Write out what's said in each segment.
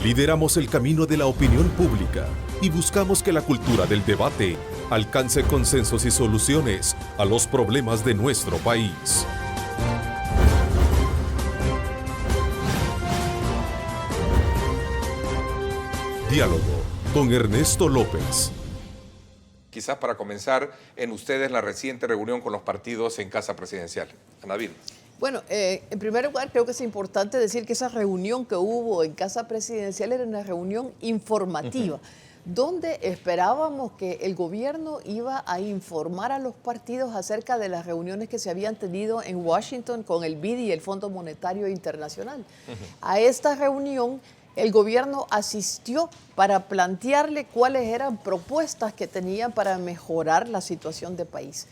Lideramos el camino de la opinión pública y buscamos que la cultura del debate alcance consensos y soluciones a los problemas de nuestro país. Diálogo con Ernesto López. Quizás para comenzar, en ustedes la reciente reunión con los partidos en Casa Presidencial. Anabel. Bueno, en primer lugar creo que es importante decir que esa reunión que hubo en Casa Presidencial era una reunión informativa, donde esperábamos que el gobierno iba a informar a los partidos acerca de las reuniones que se habían tenido en Washington con el BID y el Fondo Monetario Internacional. A esta reunión el gobierno asistió para plantearle cuáles eran propuestas que tenían para mejorar la situación del país.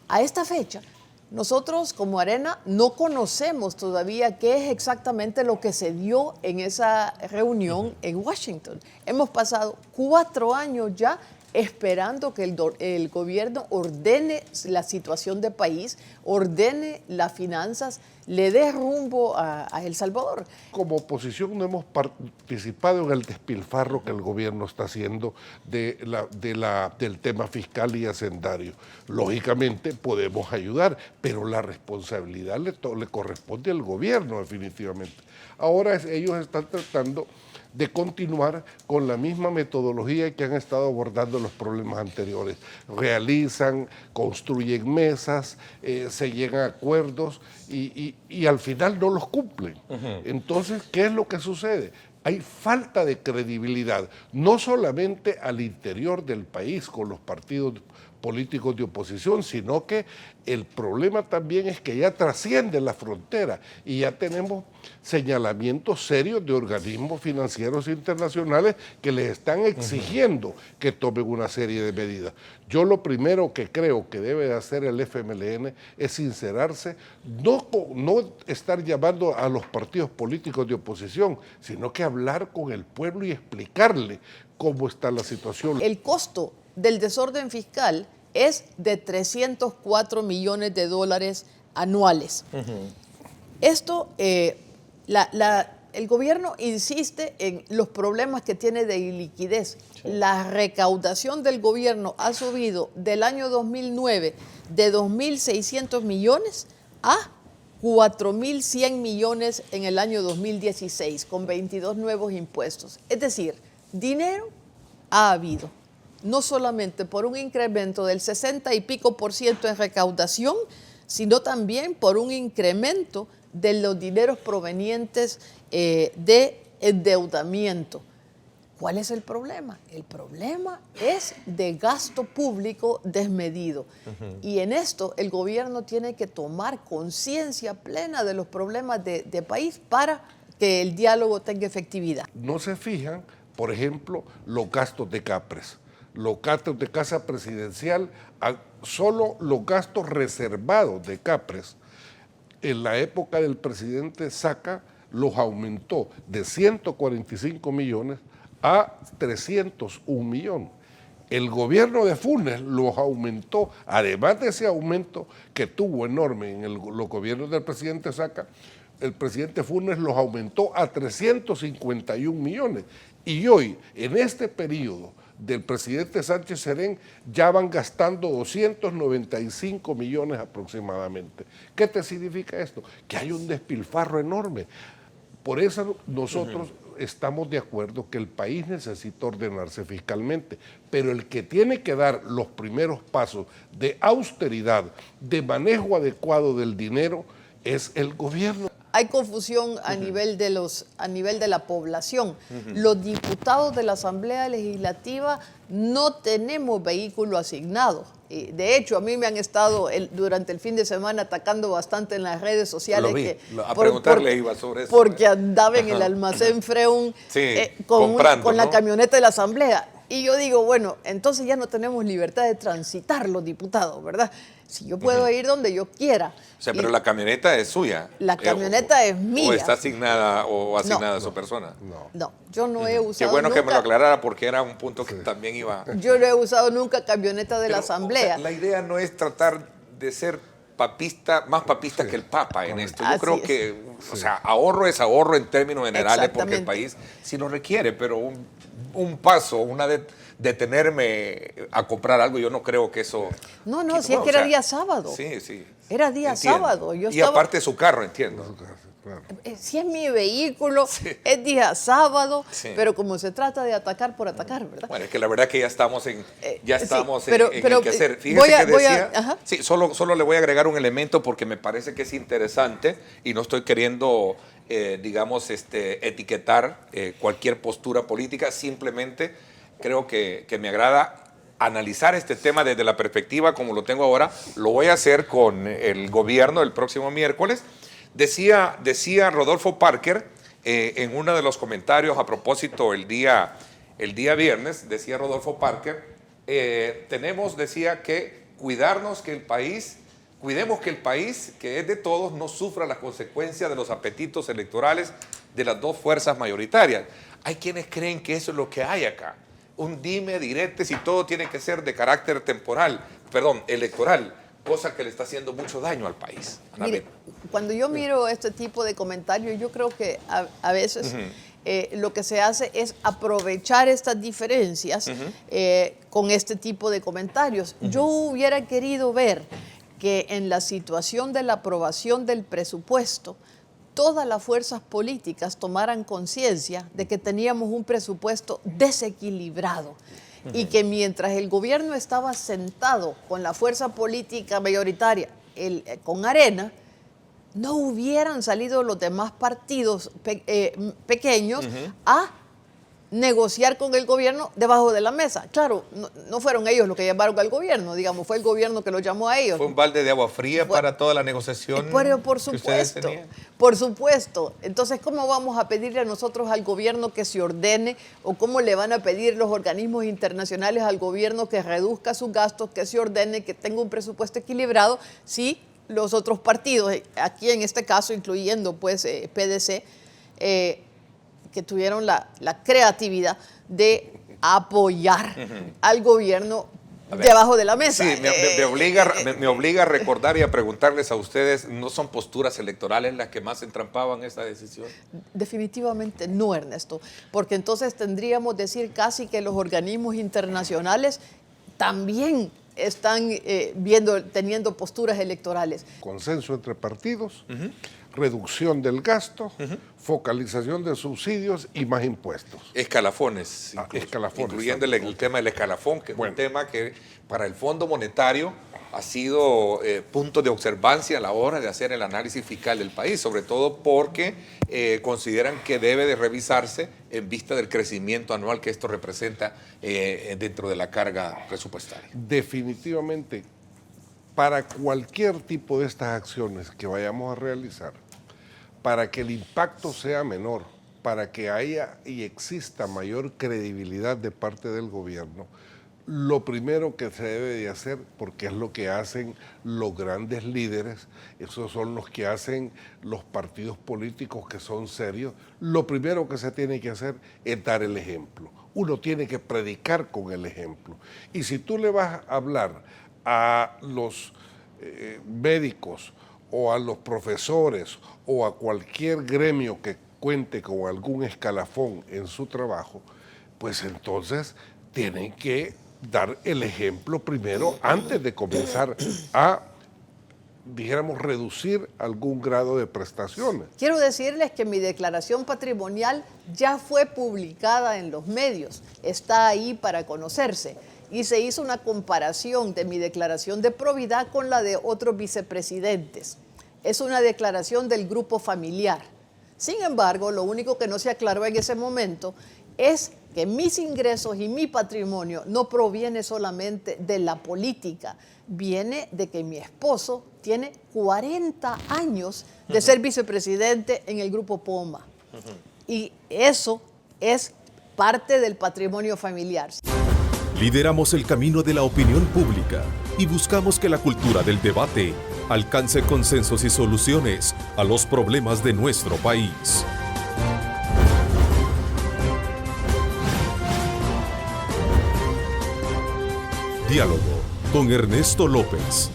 A esta fecha, nosotros como Arena no conocemos todavía qué es exactamente lo que se dio en esa reunión en Washington. Hemos pasado 4 años ya esperando que el gobierno ordene la situación del país, ordene las finanzas, le dé rumbo a El Salvador. Como oposición no hemos participado en el despilfarro que el gobierno está haciendo del tema fiscal y hacendario. Lógicamente podemos ayudar, pero la responsabilidad le corresponde al gobierno definitivamente. Ahora ellos están tratando de continuar con la misma metodología que han estado abordando los problemas anteriores. Realizan, construyen mesas, se llegan a acuerdos y al final no los cumplen. Entonces, ¿qué es lo que sucede? Hay falta de credibilidad, no solamente al interior del país con los partidos políticos de oposición, sino que el problema también es que ya trasciende la frontera y ya tenemos señalamientos serios de organismos financieros internacionales que les están exigiendo que tomen una serie de medidas. Yo lo primero que creo que debe de hacer el FMLN es sincerarse, no estar llamando a los partidos políticos de oposición, sino que hablar con el pueblo y explicarle cómo está la situación. El costo del desorden fiscal es de 304 millones de dólares anuales. Esto, el gobierno insiste en los problemas que tiene de iliquidez. Sí. La recaudación del gobierno ha subido del año 2009 de 2.600 millones a 4.100 millones en el año 2016, con 22 nuevos impuestos. Es decir, dinero ha habido. No solamente por un incremento del 60 y pico % en recaudación, sino también por un incremento de los dineros provenientes de endeudamiento. ¿Cuál es el problema? El problema es de gasto público desmedido. Y en esto el gobierno tiene que tomar conciencia plena de los problemas de país para que el diálogo tenga efectividad. No se fijan, por ejemplo, los gastos de CAPRES. Los gastos de Casa Presidencial, solo los gastos reservados de CAPRES, en la época del presidente Saca, los aumentó de 145 millones a 301 millones. El gobierno de Funes los aumentó, además de ese aumento que tuvo enorme en los gobiernos del presidente Saca, el presidente Funes los aumentó a 351 millones. Y hoy, en este periodo del presidente Sánchez Serén, ya van gastando 295 millones aproximadamente. ¿Qué te significa esto? Que hay un despilfarro enorme. Por eso nosotros estamos de acuerdo que el país necesita ordenarse fiscalmente, pero el que tiene que dar los primeros pasos de austeridad, de manejo adecuado del dinero, es el gobierno. Hay confusión a nivel de la población. Los diputados de la Asamblea Legislativa no tenemos vehículo asignado. De hecho, a mí me han estado durante el fin de semana atacando bastante en las redes sociales. Lo vi. A preguntarle iba sobre eso. Porque andaba en el almacén Freun con la camioneta de la Asamblea. Y yo digo, bueno, entonces ya no tenemos libertad de transitar los diputados, ¿verdad? Si yo puedo ir donde yo quiera. O sea, pero la camioneta es suya. La camioneta es mía. ¿O está asignada a su persona? No, yo no he usado. Qué bueno nunca, que me lo aclarara porque era un punto que también iba. Yo no he usado nunca camioneta de la Asamblea. O sea, la idea no es tratar de ser papista, más papista que el Papa en esto. Yo Así creo es. que, o sea, ahorro es ahorro en términos generales porque el Exactamente. país sí lo requiere, pero un paso, detenerme a comprar algo, yo no creo que eso... No, que- si es bueno, que o era sea, día sábado. Sí, sí. Era día Entiendo. sábado. Yo y estaba- aparte su carro, entiendo. Claro. Si es mi vehículo, es día sábado, Sí. pero como se trata de atacar por atacar, ¿verdad? Bueno, es que la verdad que ya estamos en, sí, en pero, el quehacer. Fíjese voy a- que voy a- decía, ajá. sí, solo le voy a agregar un elemento porque me parece que es interesante y no estoy queriendo, digamos, etiquetar cualquier postura política, simplemente creo que me agrada analizar este tema desde la perspectiva como lo tengo ahora. Lo voy a hacer con el gobierno el próximo miércoles. Decía Rodolfo Parker en uno de los comentarios a propósito el día viernes, decía Rodolfo Parker, decía que cuidemos que el país, que es de todos, no sufra las consecuencias de los apetitos electorales de las dos fuerzas mayoritarias. Hay quienes creen que eso es lo que hay acá. Un dime, diretes y todo tiene que ser de carácter electoral, cosa que le está haciendo mucho daño al país. Ana Mire, Belén. cuando yo miro este tipo de comentarios, yo creo que a veces lo que se hace es aprovechar estas diferencias con este tipo de comentarios. Yo hubiera querido ver que en la situación de la aprobación del presupuesto, todas las fuerzas políticas tomaran conciencia de que teníamos un presupuesto desequilibrado y que mientras el gobierno estaba sentado con la fuerza política mayoritaria, con Arena, no hubieran salido los demás partidos pequeños a negociar con el gobierno debajo de la mesa. Claro, no fueron ellos los que llamaron al gobierno, digamos, fue el gobierno que los llamó a ellos. Fue un balde de agua fría para toda la negociación Pero por que ustedes supuesto, tenían. por supuesto. Entonces, ¿cómo vamos a pedirle a nosotros al gobierno que se ordene o cómo le van a pedir los organismos internacionales al gobierno que reduzca sus gastos, que se ordene, que tenga un presupuesto equilibrado, si los otros partidos, aquí en este caso incluyendo pues PDC, que tuvieron la creatividad de apoyar al gobierno debajo de la mesa? Sí, me obliga a recordar y a preguntarles a ustedes, ¿no son posturas electorales las que más entrampaban esta decisión? Definitivamente no, Ernesto, porque entonces tendríamos que decir casi que los organismos internacionales también están teniendo posturas electorales. Consenso entre partidos, reducción del gasto, focalización de subsidios y más impuestos. Escalafones, escalafones, incluyendo el tema del escalafón, que es Bueno. un tema que para el Fondo Monetario ha sido punto de observancia a la hora de hacer el análisis fiscal del país, sobre todo porque consideran que debe de revisarse en vista del crecimiento anual que esto representa dentro de la carga presupuestaria. Definitivamente, para cualquier tipo de estas acciones que vayamos a realizar, para que el impacto sea menor, para que haya y exista mayor credibilidad de parte del gobierno, lo primero que se debe de hacer, porque es lo que hacen los grandes líderes, esos son los que hacen los partidos políticos que son serios, lo primero que se tiene que hacer es dar el ejemplo. Uno tiene que predicar con el ejemplo. Y si tú le vas a hablar a los médicos o a los profesores o a cualquier gremio que cuente con algún escalafón en su trabajo, pues entonces tienen que dar el ejemplo primero antes de comenzar a, dijéramos, reducir algún grado de prestaciones. Quiero decirles que mi declaración patrimonial ya fue publicada en los medios, está ahí para conocerse. Y se hizo una comparación de mi declaración de probidad con la de otros vicepresidentes. Es una declaración del grupo familiar. Sin embargo, lo único que no se aclaró en ese momento es que mis ingresos y mi patrimonio no proviene solamente de la política, viene de que mi esposo tiene 40 años de ser vicepresidente en el Grupo Poma. Y eso es parte del patrimonio familiar. Lideramos el camino de la opinión pública y buscamos que la cultura del debate alcance consensos y soluciones a los problemas de nuestro país. Diálogo con Ernesto López.